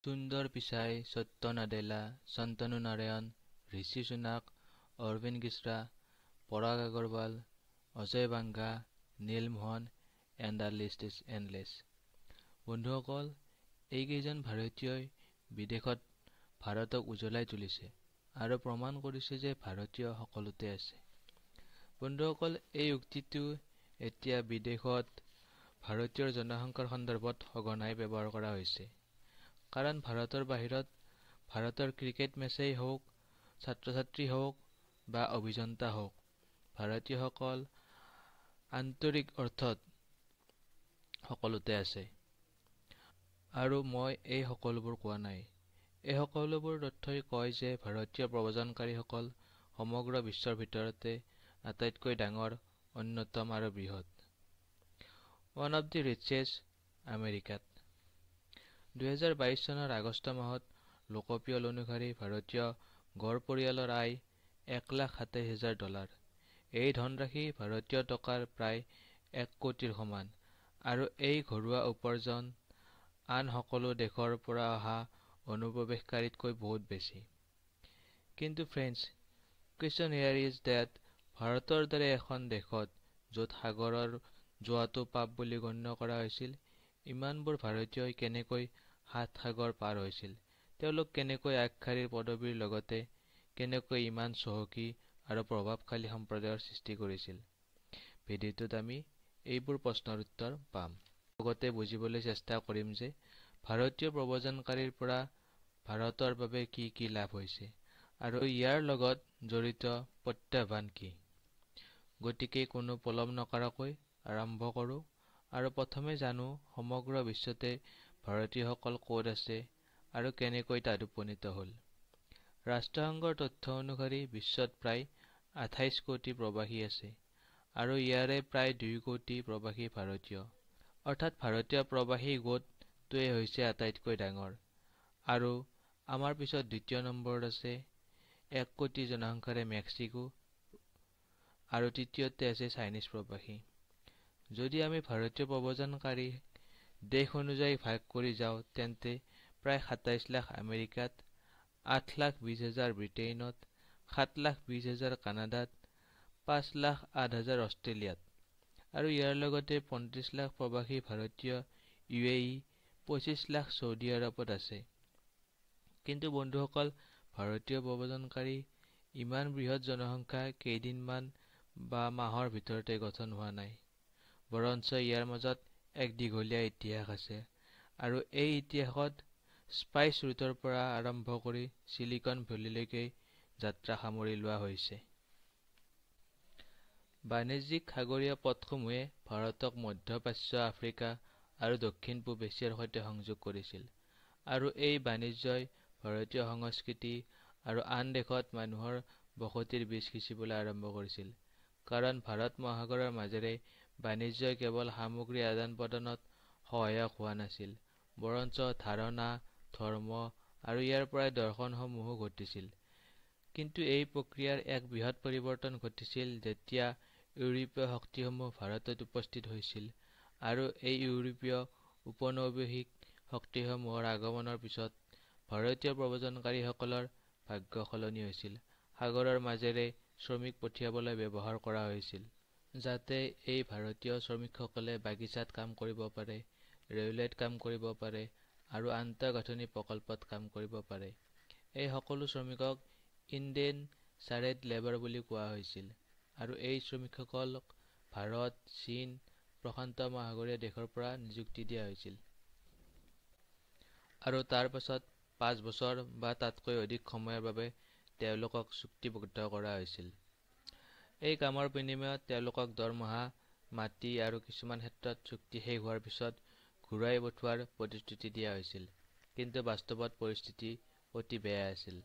সুন্দৰ পিচাই, সত্য নাডেলা, শান্তনু নাৰায়ণ, ঋষি সুনাক, অৰবিন্দ গিছৰা, Parag Agrawal, Ajay Banga, Neal Mohan and the list is endless. বন্ধুসকল, এইকেইজন ভাৰতীয়ই বিদেশত ভাৰতক উজ্বলাই তুলিছে আৰু প্ৰমাণ কৰিছে যে ভাৰতীয় সকলোতে আছে। বন্ধুসকল, এই উক্তিটো এতিয়া বিদেশত ভাৰতীয় জনসংখ্যাৰ সন্দৰ্ভত সঘনাই ব্যৱহাৰ কৰা হৈছে। কাৰণ ভাৰতৰ বাহিৰত ভাৰতৰ ক্ৰিকেট মেচেই হওক, ছাত্ৰ ছাত্ৰী হওক বা অভিযন্তা হওক, ভাৰতীয়সকল আন্তৰিক অৰ্থত সকলোতে আছে। আৰু মই এই সকলোবোৰ কোৱা নাই। এই সকলোবোৰ তথ্যই কয় যে ভাৰতীয় প্ৰব্ৰজনকাৰীসকল সমগ্ৰ বিশ্বৰ ভিতৰতে আটাইতকৈ ডাঙৰ, অন্যতম আৰু বৃহৎ। ওৱান অৱ দি ৰিচেষ্ট আমেৰিকাত। 2022 চনৰ আগষ্ট মাহত লোকপিয়ল অনুসৰি ভাৰতীয় গড় পৰিয়ালৰ আয় $1,27,000। এই ধনৰাশি ভাৰতীয় টকাৰ প্ৰায় 1 কোটিৰ সমান আৰু এই ঘৰুৱা উপাৰ্জন আন সকলো দেশৰ পৰা অহা অনুপ্ৰৱেশকাৰীতকৈ বহুত বেছি। কিন্তু friends, question here is that ভাৰতৰ দৰে এখন দেশত য'ত সাগৰৰ যোৱাটো পাপ বুলি গণ্য কৰা হৈছিল, ইমানবোৰ ভাৰতীয়ই কেনেকৈ 7 সাগৰ পাৰ হৈছিল? তেওঁলোক কেনেকৈ আগশাৰীৰ পদবীৰ লগতে কেনেকৈ ইমান চহকী আৰু প্ৰভাৱশালী সম্প্ৰদায়ৰ সৃষ্টি কৰিছিল? ভিডিঅ'টোত আমি এইবোৰ প্ৰশ্নৰ উত্তৰ পাম। লগতে বুজিবলৈ চেষ্টা কৰিম যে ভাৰতীয় প্ৰব্ৰজনকাৰীৰ পৰা ভাৰতৰ বাবে কি কি লাভ হৈছে আৰু ইয়াৰ লগত জড়িত প্ৰত্যাহ্বান কি। গতিকে কোনো পলম নকৰাকৈ আৰম্ভ কৰোঁ আৰু প্ৰথমে জানো সমগ্ৰ বিশ্বতে ভাৰতীয়সকল ক'ত আছে আৰু কেনেকৈ তাত উপনীত হ'ল। ৰাষ্ট্ৰসংঘৰ তথ্য অনুসৰি বিশ্বত প্ৰায় 28 কোটি প্ৰৱাসী আছে আৰু ইয়াৰে প্ৰায় 2 কোটি প্ৰৱাসী ভাৰতীয়। অৰ্থাৎ ভাৰতীয় প্ৰৱাসী গোটটোৱে হৈছে আটাইতকৈ ডাঙৰ আৰু আমাৰ পিছত দ্বিতীয় নম্বৰত আছে 1 কোটি জনসংখ্যাৰে মেক্সিকো আৰু তৃতীয়তে আছে চাইনিজ প্ৰৱাসী। যদি আমি ভাৰতীয় প্ৰব্ৰজনকাৰী দেশ অনুযায়ী ভাগ কৰি যাওঁ তেন্তে প্ৰায় 27 লাখ আমেৰিকাত, 8,20,000 ব্ৰিটেইনত, 7,20,000 কানাডাত, 5,08,000 অষ্ট্ৰেলিয়াত আৰু ইয়াৰ লগতে 35 লাখ প্ৰৱাসী ভাৰতীয় UAE, 25 লাখ ছৌদি আৰৱত আছে। কিন্তু বন্ধুসকল, ভাৰতীয় প্ৰব্ৰজনকাৰী ইমান বৃহৎ জনসংখ্যা কেইদিনমান বা মাহৰ ভিতৰতে গঠন হোৱা নাই, বৰঞ্চ ইয়াৰ মাজত এক দীঘলীয়া ইতিহাস আছে আৰু এই ইতিহাসত স্পাইচ ৰুটৰ পৰা আৰম্ভ কৰি চিলিকন ভেলীলৈকে যাত্ৰা সামৰি লোৱা হৈছে। বাণিজ্যিক সাগৰীয় পথসমূহে ভাৰতক মধ্যপ্ৰাচ্য, আফ্ৰিকা আৰু দক্ষিণ পূব এছিয়াৰ সৈতে সংযোগ কৰিছিল আৰু এই বাণিজ্যই ভাৰতীয় সংস্কৃতি আৰু আন দেশত মানুহৰ বসতিৰ বীজ সিঁচিবলৈ আৰম্ভ কৰিছিল। কাৰণ ভাৰত মহাসাগৰৰ মাজেৰে বাণিজ্যই কেৱল সামগ্ৰী আদান প্ৰদানত সহায়ক হোৱা নাছিল, বৰঞ্চ ধাৰণা, ধৰ্ম আৰু ইয়াৰ পৰাই দৰ্শনসমূহো ঘটিছিল। কিন্তু এই প্ৰক্ৰিয়াৰ এক বৃহৎ পৰিৱৰ্তন ঘটিছিল যেতিয়া ইউৰোপীয় শক্তিসমূহ ভাৰতত উপস্থিত হৈছিল আৰু এই ইউৰোপীয় উপনৈবষয়িক শক্তিসমূহৰ আগমনৰ পিছত ভাৰতীয় প্ৰব্ৰজনকাৰীসকলৰ ভাগ্য সলনি হৈছিল। সাগৰৰ মাজেৰে শ্ৰমিক পঠিয়াবলৈ ব্যৱহাৰ কৰা হৈছিল যাতে এই ভাৰতীয় শ্ৰমিকসকলে বাগিচাত কাম কৰিব পাৰে, ৰেলৱেত কাম কৰিব পাৰে আৰু আন্তঃগাঁথনি প্ৰকল্পত কাম কৰিব পাৰে। এই সকলো শ্ৰমিকক ইণ্ডেন চাৰ্ড লেবাৰ বুলি কোৱা হৈছিল আৰু এই শ্ৰমিকসকলক ভাৰত, চীন, প্ৰশান্ত মহাসাগৰীয় দেশৰ পৰা নিযুক্তি দিয়া হৈছিল। আৰু তাৰ পাছত 5 বছৰ বা তাতকৈ অধিক সময়ৰ বাবে তেওঁলোকক চুক্তিবদ্ধ কৰা হৈছিল। এই কামৰ বিনিময়ত তেওঁলোকক দৰমহা, মাটি আৰু কিছুমান ক্ষেত্ৰত চুক্তি শেষ হোৱাৰ পিছত ঘূৰাই পঠোৱাৰ প্ৰতিশ্ৰুতি দিয়া হৈছিল। কিন্তু বাস্তৱত পৰিস্থিতি অতি বেয়া আছিল।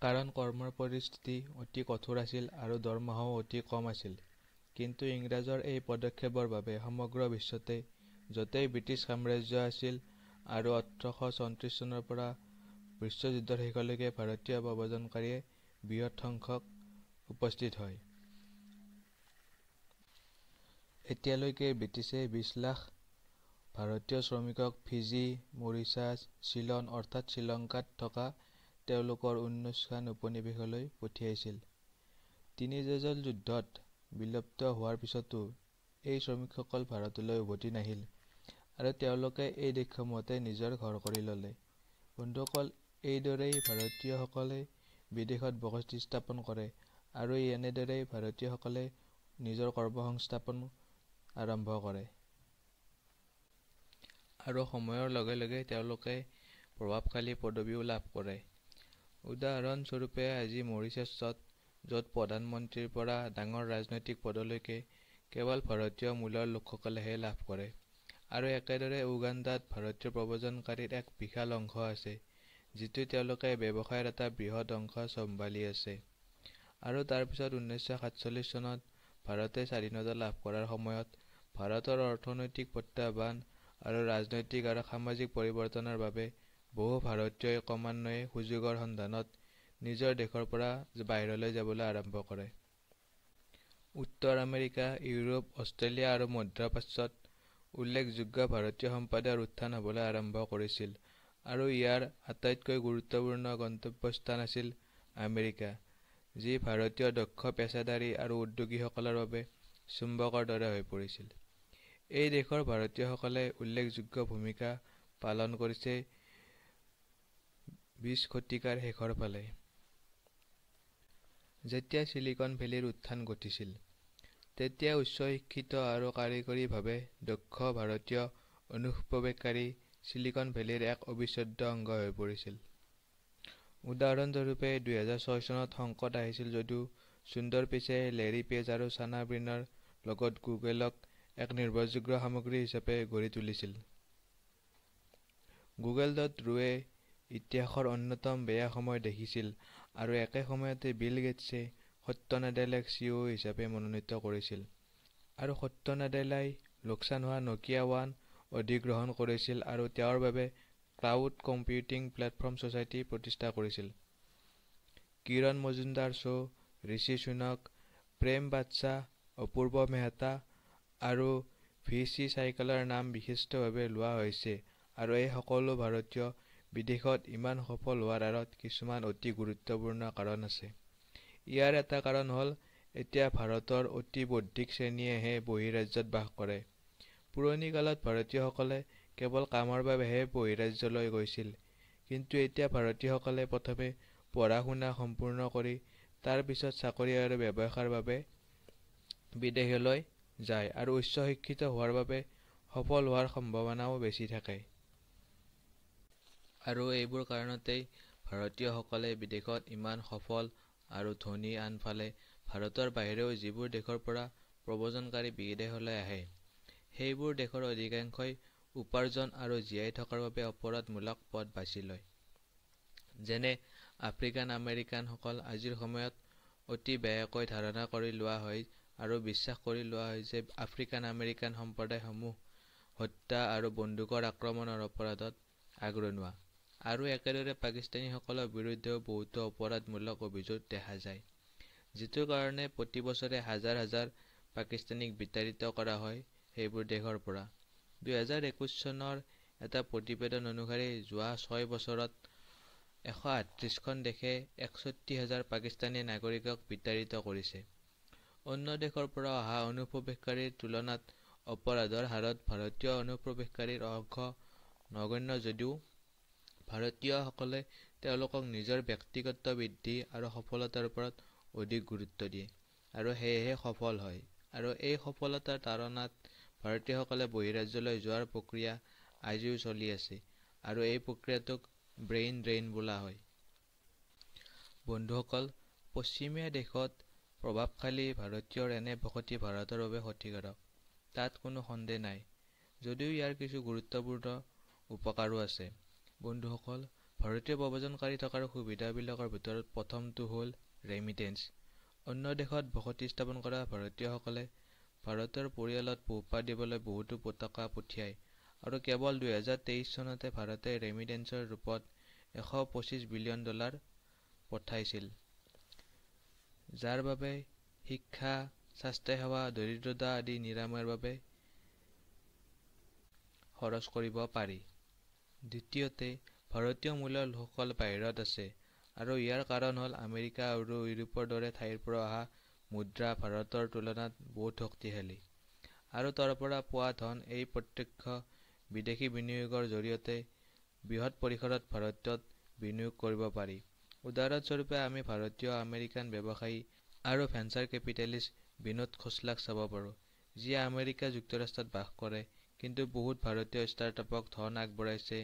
কাৰণ কৰ্মৰ পৰিস্থিতি অতি কঠোৰ আছিল আৰু দৰমহাও অতি কম আছিল। কিন্তু ইংৰাজৰ এই পদক্ষেপৰ বাবে সমগ্ৰ বিশ্বতে য'তেই ব্ৰিটিছ সাম্ৰাজ্য আছিল আৰু 1834 চনৰ পৰা বিশ্বযুদ্ধৰ শেষলৈকে ভাৰতীয় প্ৰব্ৰজনকাৰীয়ে বৃহৎ সংখ্যক উপস্থিত হয়। এতিয়ালৈকে ব্ৰিটিছে 20 লাখ ভাৰতীয় শ্ৰমিকক ফিজি, মৰিছাছ, চিলন অৰ্থাৎ শ্ৰীলংকাত থকা তেওঁলোকৰ 19খন উপনিৱেশলৈ পঠিয়াইছিল। তিনি জেজল যুদ্ধত বিলুপ্ত হোৱাৰ পিছতো এই শ্ৰমিকসকল ভাৰতলৈ উভতি নাহিল আৰু তেওঁলোকে এই দেশসমূহতে নিজৰ ঘৰ কৰি ল'লে। বন্ধুসকল, এইদৰেই ভাৰতীয়সকলে বিদেশত বসতি স্থাপন কৰে আৰু এনেদৰেই ভাৰতীয়সকলে নিজৰ কৰ্মসংস্থাপন আৰম্ভ কৰে। আৰু সময়ৰ লগে লগে তেওঁলোকে প্ৰভাৱশালী পদবীও লাভ কৰে। উদাহৰণস্বৰূপে আজি মৰিছাছত, য'ত প্ৰধানমন্ত্ৰীৰ পৰা ডাঙৰ ৰাজনৈতিক পদলৈকে কেৱল ভাৰতীয় মূলৰ লোকসকলেহে লাভ কৰে। আৰু একেদৰে উগাণ্ডাত ভাৰতীয় প্ৰব্ৰজনকাৰীৰ এক বিশাল অংশ আছে, যিটো তেওঁলোকে ব্যৱসায়ৰ এটা বৃহৎ অংশ চম্ভালি আছে। আৰু তাৰ পিছত 1947 চনত ভাৰতে স্বাধীনতা লাভ কৰাৰ সময়ত ভাৰতৰ অৰ্থনৈতিক প্ৰত্যাহ্বান আৰু ৰাজনৈতিক আৰু সামাজিক পৰিৱৰ্তনৰ বাবে বহু ভাৰতীয়ই ক্ৰমান্বয়ে সুযোগৰ সন্ধানত নিজৰ দেশৰ পৰা বাহিৰলৈ যাবলৈ আৰম্ভ কৰে। উত্তৰ আমেৰিকা, ইউৰোপ, অষ্ট্ৰেলিয়া আৰু মধ্যপ্ৰাচ্যত উল্লেখযোগ্য ভাৰতীয় সম্প্ৰদায়ৰ উত্থান হ'বলৈ আৰম্ভ কৰিছিল আৰু ইয়াৰ আটাইতকৈ গুৰুত্বপূৰ্ণ গন্তব্যস্থান আছিল আমেৰিকা, যি ভাৰতীয় দক্ষ পেছাদাৰী আৰু উদ্যোগীসকলৰ বাবে চুম্বকৰ দৰে হৈ পৰিছিল। এই দেশৰ ভাৰতীয়সকলে উল্লেখযোগ্য ভূমিকা পালন কৰিছে 20 শতিকাৰ শেষৰ ফালে, যেতিয়া চিলিকন ভেলীৰ উত্থান ঘটিছিল। তেতিয়া উচ্চ শিক্ষিত আৰু কাৰিকৰীভাৱে দক্ষ ভাৰতীয় অনুপ্ৰৱেশকাৰী চিলিকন ভেলীৰ এক অবিচ্ছেদ্য অংগ হৈ পৰিছিল। উদাহৰণস্বৰূপে 2006 চনত সংকট আহিছিল যদিও সুন্দৰ পিচাইয়ে লেৰী পেজ আৰু ছানা ব্ৰিনৰ লগত গুগলক এক নিৰ্ভৰযোগ্য সামগ্ৰী হিচাপে গঢ়ি তুলিছিল। গুগল.ৰুৱে ইতিহাসৰ অন্যতম বেয়া সময় দেখিছিল আৰু একে সময়তে বিল গেটছে সত্য নাডেলাক CEO হিচাপে মনোনীত কৰিছিল, আৰু সত্য নাডেলাই লোকচান হোৱা নকিয়া ওৱান অধিগ্ৰহণ কৰিছিল আৰু তেওঁৰ বাবে ক্লাউড কম্পিউটিং প্লেটফৰ্ম ছ'চাইটি প্ৰতিষ্ঠা কৰিছিল। কিৰণ মজুমদাৰ শ্ব, ঋষি সুনক, প্ৰেম বাদশ্বাহ, অপূৰ্ব মেহতা আৰু VC চাইকেলৰ নাম বিশিষ্টভাৱে লোৱা হৈছে আৰু এই সকলো ভাৰতীয় বিদেশত ইমান সফল হোৱাৰ আঁৰত কিছুমান অতি গুৰুত্বপূৰ্ণ কাৰণ আছে। ইয়াৰ এটা কাৰণ হ'ল এতিয়া ভাৰতৰ অতি বৌদ্ধিক শ্ৰেণীয়েহে বহিঃৰাজ্যত বাস কৰে। পুৰণি কালত ভাৰতীয়সকলে কেৱল কামৰ বাবেহে বহিঃৰাজ্যলৈ গৈছিল, কিন্তু এতিয়া ভাৰতীয়সকলে প্ৰথমে পঢ়া-শুনা সম্পূৰ্ণ কৰি তাৰ পিছত চাকৰি আৰু ব্যৱসায়ৰ বাবে বিদেশলৈ যায় আৰু উচ্চ শিক্ষিত হোৱাৰ বাবে সফল হোৱাৰ সম্ভাৱনাও বেছি থাকে। আৰু এইবোৰ কাৰণতেই ভাৰতীয়সকলে বিদেশত ইমান সফল আৰু ধনী। আনফালে ভাৰতৰ বাহিৰেও যিবোৰ দেশৰ পৰা প্ৰব্ৰজনকাৰী বিদেশলৈ আহে, সেইবোৰ দেশৰ অধিকাংশই উপাৰ্জন আৰু জীয়াই থকাৰ বাবে অপৰাধমূলক পথ বাছি লয়। যেনে আফ্ৰিকান আমেৰিকানসকল। আজিৰ সময়ত অতি বেয়াকৈ ধাৰণা কৰি লোৱা হয় আৰু বিশ্বাস কৰি লোৱা হয় যে আফ্ৰিকান আমেৰিকান সম্প্ৰদায়সমূহ হত্যা আৰু বন্দুকৰ আক্ৰমণৰ অপৰাধত আগৰণুৱা। আৰু একেদৰে পাকিস্তানীসকলৰ বিৰুদ্ধেও বহুতো অপৰাধমূলক অভিযোগ দেখা যায়, যিটোৰ কাৰণে প্ৰতি বছৰে হাজাৰ হাজাৰ পাকিস্তানীক বিতাড়িত কৰা হয় সেইবোৰ দেশৰ পৰা। 2021 চনৰ এটা প্ৰতিবেদন অনুসৰি যোৱা 6 বছৰত 138খন দেশে 61,000 পাকিস্তানী নাগৰিকক বিতাড়িত কৰিছে। অন্য দেশৰ পৰা অহা অনুপ্ৰৱেশকাৰীৰ তুলনাত অপৰাধৰ হাৰত ভাৰতীয় অনুপ্ৰৱেশকাৰীৰ অংশ নগণ্য যদিও ভাৰতীয়সকলে তেওঁলোকক নিজৰ ব্যক্তিগত বৃদ্ধি আৰু সফলতাৰ ওপৰত অধিক গুৰুত্ব দিয়ে আৰু সেয়েহে সফল হয়। আৰু এই সফলতাৰ তাড়নাত ভাৰতীয়সকলে বহিঃৰাজ্যলৈ যোৱাৰ প্ৰক্ৰিয়া আজিও চলি আছে আৰু এই প্ৰক্ৰিয়াটোক ব্ৰেইন ড্ৰেইন বোলা হয়। বন্ধুসকল, পশ্চিমীয়া দেশত প্ৰভাৱশালী ভাৰতীয়ৰ এনে বসতি ভাৰতৰ বাবে ক্ষতিকাৰক, তাত কোনো সন্দেহ নাই, যদিও ইয়াৰ কিছু গুৰুত্বপূৰ্ণ উপকাৰো আছে। বন্ধুসকল, ভাৰতীয় প্ৰব্ৰজনকাৰী থকাৰ সুবিধাবিলাকৰ ভিতৰত প্ৰথমটো হ'ল ৰেমিটেন্স। অন্য দেশত বসতি স্থাপন কৰা ভাৰতীয়সকলে ভাৰতৰ পৰিয়ালত পোহপাল দিবলৈ বহুতো টকা পঠিয়ায় আৰু কেৱল 2023 চনতে ভাৰতে ৰেমিটেন্সৰ ৰূপত $125 বিলিয়ন পঠাইছিল, যাৰ বাবে শিক্ষা, স্বাস্থ্যসেৱা, দৰিদ্ৰতা আদি নিৰাময়ৰ বাবে খৰচ কৰিব পাৰি। দ্বিতীয়তে, ভাৰতীয় মূলৰ লোকসকল বাহিৰত আছে আৰু ইয়াৰ কাৰণ হ'ল আমেৰিকা আৰু ইউৰোপৰ দৰে ঠাইৰ পৰা অহা মুদ্ৰা ভাৰতৰ তুলনাত বহুত শক্তিশালী আৰু তাৰ পৰা পোৱা ধন এই প্ৰত্যক্ষ বিদেশী বিনিয়োগৰ জৰিয়তে বৃহৎ পৰিসৰত ভাৰতত বিনিয়োগ কৰিব পাৰি। উদাহৰণস্বৰূপে আমি ভাৰতীয় আমেৰিকান ব্যৱসায়ী আৰু ভেঞ্চাৰ কেপিটেলিষ্ট বিনোদ খোছলাক চাব পাৰোঁ, যিয়ে আমেৰিকা যুক্তৰাষ্ট্ৰত বাস কৰে কিন্তু বহুত ভাৰতীয় ষ্টাৰ্টআপক ধন আগবঢ়াইছে,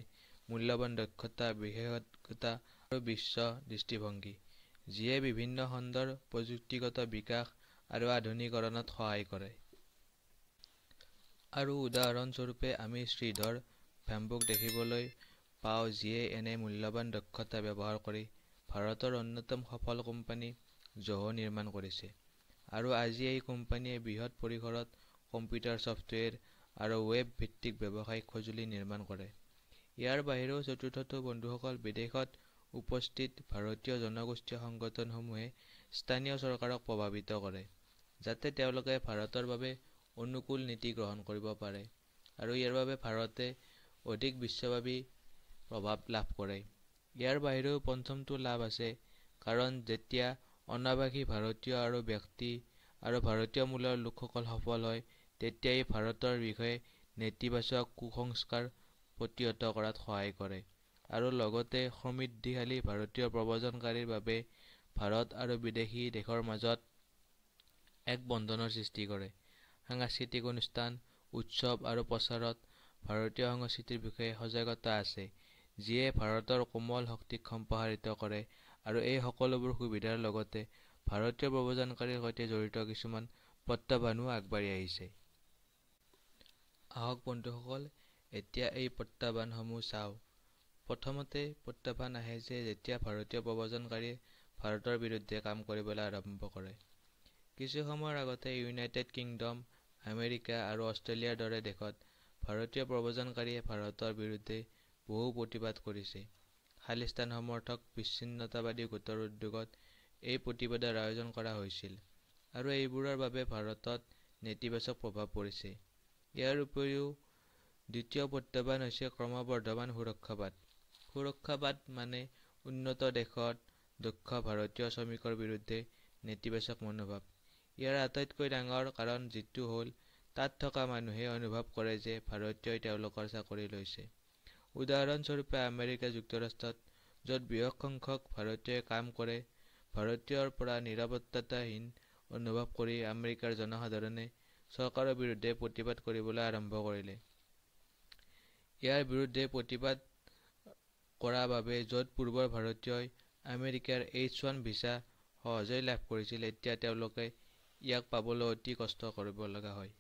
মূল্যৱান দক্ষতা, বিশেষজ্ঞতা আৰু বিশ্ব দৃষ্টিভংগী, যিয়ে বিভিন্ন খণ্ডৰ প্ৰযুক্তিগত বিকাশ আৰু আধুনিকীকৰণত সহায় কৰে। আৰু উদাহৰণস্বৰূপে আমি শ্ৰীধৰ ভেম্বুক দেখিবলৈ পাওঁ যিয়ে এনে মূল্যৱান দক্ষতা ব্যৱহাৰ কৰি ভাৰতৰ অন্যতম সফল কোম্পানী জ'হ নিৰ্মাণ কৰিছে আৰু আজি এই কোম্পানীয়ে বৃহৎ পৰিসৰত কম্পিউটাৰ ছফ্টৱেৰ আৰু ৱেব ভিত্তিক ব্যৱসায়িক সঁজুলি নিৰ্মাণ কৰে। ইয়াৰ বাহিৰেও চতুৰ্থটো বন্ধুসকল, বিদেশত উপস্থিত ভাৰতীয় জনগোষ্ঠীয় সংগঠনসমূহে স্থানীয় চৰকাৰক প্ৰভাৱিত কৰে যাতে তেওঁলোকে ভাৰতৰ বাবে অনুকূল নীতি গ্ৰহণ কৰিব পাৰে আৰু ইয়াৰ বাবে ভাৰতে অধিক বিশ্বব্যাপী প্ৰভাৱ লাভ কৰে। ইয়াৰ বাহিৰেও পঞ্চমটো লাভ আছে, কাৰণ যেতিয়া অনাবাসী ভাৰতীয় আৰু ব্যক্তি আৰু ভাৰতীয় মূলৰ লোকসকল সফল হয়, তেতিয়া ই ভাৰতৰ বিষয়ে নেতিবাচক কুসংস্কাৰ প্ৰতিহত কৰাত সহায় কৰে আৰু লগতে সমৃদ্ধিশালী ভাৰতীয় প্ৰব্ৰজনকাৰীৰ বাবে ভাৰত আৰু বিদেশী দেশৰ মাজত এক বন্ধনৰ সৃষ্টি কৰে। সাংস্কৃতিক অনুষ্ঠান, উৎসৱ আৰু প্ৰচাৰত ভাৰতীয় সংস্কৃতিৰ বিষয়ে সজাগতা আছে, যিয়ে ভাৰতৰ কোমল শক্তিক সম্প্ৰসাৰিত কৰে আৰু এই সকলোবোৰ সুবিধাৰ লগতে ভাৰতীয় প্ৰব্ৰজনকাৰীৰ সৈতে জড়িত কিছুমান প্ৰত্যাহ্বানো আগবাঢ়ি আহিছে। আহক বন্ধুসকল, এতিয়া এই প্ৰত্যাহ্বানসমূহ চাওঁ। প্ৰথমতে প্ৰত্যাহ্বান আহে যে যেতিয়া ভাৰতীয় প্ৰব্ৰজনকাৰীয়ে ভাৰতৰ বিৰুদ্ধে কাম কৰিবলৈ আৰম্ভ কৰে। কিছু সময়ৰ আগতে ইউনাইটেড কিংডম, আমেৰিকা আৰু অষ্ট্ৰেলিয়াৰ দৰে দেশত ভাৰতীয় প্ৰব্ৰজনকাৰীয়ে ভাৰতৰ বিৰুদ্ধে বহু প্ৰতিবাদ কৰিছে। খালিস্তান সমৰ্থক বিচ্ছিন্নতাবাদী গোটৰ উদ্যোগত এই প্ৰতিবাদৰ আয়োজন কৰা হৈছিল আৰু এইবোৰৰ বাবে ভাৰতত নেতিবাচক প্ৰভাৱ পৰিছে। ইয়াৰ উপৰিও দ্বিতীয় প্ৰত্যাহ্বান হৈছে ক্ৰমবৰ্ধমান সুৰক্ষাবাদ। সুৰক্ষাবাদ মানে উন্নত দেশত দক্ষ ভাৰতীয় শ্ৰমিকৰ বিৰুদ্ধে নেতিবাচক মনোভাৱ। ইয়াৰ আটাইতকৈ ডাঙৰ কাৰণ যিটো হ'ল তাত থকা মানুহে অনুভৱ কৰে যে ভাৰতীয়ই তেওঁলোকৰ চাকৰি লৈছে। উদাহৰণস্বৰূপে আমেৰিকা যুক্তৰাষ্ট্ৰত, য'ত বৃহৎ সংখ্যক ভাৰতীয়ই কাম কৰে, ভাৰতীয়ৰ পৰা নিৰাপত্তাহীন অনুভৱ কৰি আমেৰিকাৰ জনসাধাৰণে চৰকাৰৰ বিৰুদ্ধে প্ৰতিবাদ কৰিবলৈ আৰম্ভ কৰিলে। ইয়াৰ বিৰুদ্ধে প্ৰতিবাদ কৰা বাবে য'ত পূৰ্বৰ ভাৰতীয়ই আমেৰিকাৰ H-1 ভিছা সহজেই লাভ কৰিছিল, এতিয়া তেওঁলোকে ইয়াক পাবলৈ অতি কষ্ট কৰিব লগা হয়।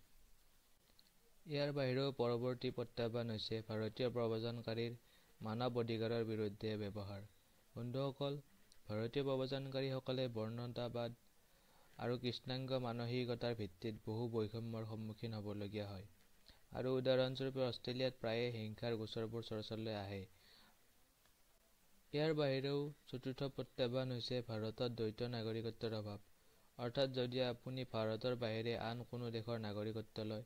ইয়াৰ বাহিৰেও পৰৱৰ্তী প্ৰত্যাহ্বান হৈছে ভাৰতীয় প্ৰব্ৰজনকাৰীৰ মানৱ অধিকাৰৰ বিৰুদ্ধে ব্যৱহাৰ। বন্ধুসকল, ভাৰতীয় প্ৰব্ৰজনকাৰীসকলে বৰ্ণতাবাদ আৰু কৃষ্ণাংগ মানসিকতাৰ ভিত্তিত বহু বৈষম্যৰ সন্মুখীন হ'বলগীয়া হয় আৰু উদাহৰণস্বৰূপে অষ্ট্ৰেলিয়াত প্ৰায়ে হিংসাৰ গোচৰবোৰ চৰ্চালৈ আহে। ইয়াৰ বাহিৰেও চতুৰ্থ প্ৰত্যাহ্বান হৈছে ভাৰতত দ্বৈত নাগৰিকত্বৰ অভাৱ, অৰ্থাৎ যদি আপুনি ভাৰতৰ বাহিৰে আন কোনো দেশৰ নাগৰিকত্ব লয়,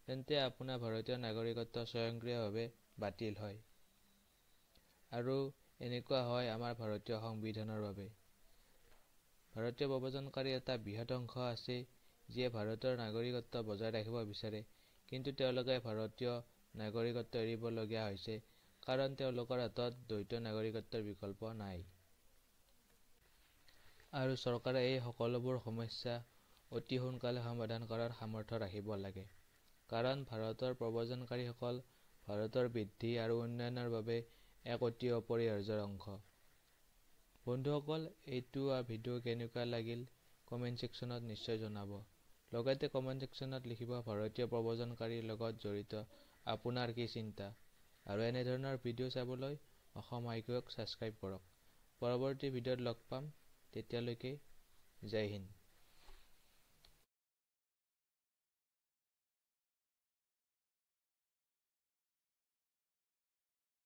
তেন্তে আপোনাৰ ভাৰতীয় নাগৰিকত্ব স্বয়ংক্ৰিয়ভাৱে বাতিল হয়। আৰু এনেকুৱা হয় আমাৰ ভাৰতীয় সংবিধানৰ বাবে। ভাৰতীয় প্ৰব্ৰজনকাৰীৰ এটা বৃহৎ অংশ আছে যিয়ে ভাৰতৰ নাগৰিকত্ব বজাই ৰাখিব বিচাৰে, কিন্তু তেওঁলোকে ভাৰতীয় নাগৰিকত্ব এৰিবলগীয়া হৈছে কাৰণ তেওঁলোকৰ হাতত দ্বৈত নাগৰিকত্বৰ বিকল্প নাই। আৰু চৰকাৰে এই সকলোবোৰ সমস্যা অতি সোনকালে সমাধান কৰাৰ সামৰ্থ্য ৰাখিব লাগে, কাৰণ ভাৰতৰ প্ৰব্ৰজনকাৰীসকল ভাৰতৰ বৃদ্ধি আৰু উন্নয়নৰ বাবে এক অতি অপৰিহাৰ্য অংশ। বন্ধুসকল, এইটো ভিডিঅ' কেনেকুৱা লাগিল কমেণ্ট ছেকশ্যনত নিশ্চয় জনাব। লগতে কমেণ্ট ছেকশ্যনত লিখিব ভাৰতীয় প্ৰব্ৰজনকাৰীৰ লগত জড়িত আপোনাৰ কি চিন্তা। আৰু এনেধৰণৰ ভিডিঅ' চাবলৈ অসম হাইকুক ছাবস্ক্ৰাইব কৰক। পৰৱৰ্তী ভিডিঅ'ত লগ পাম, তেতিয়ালৈকে জয় হিন্দ।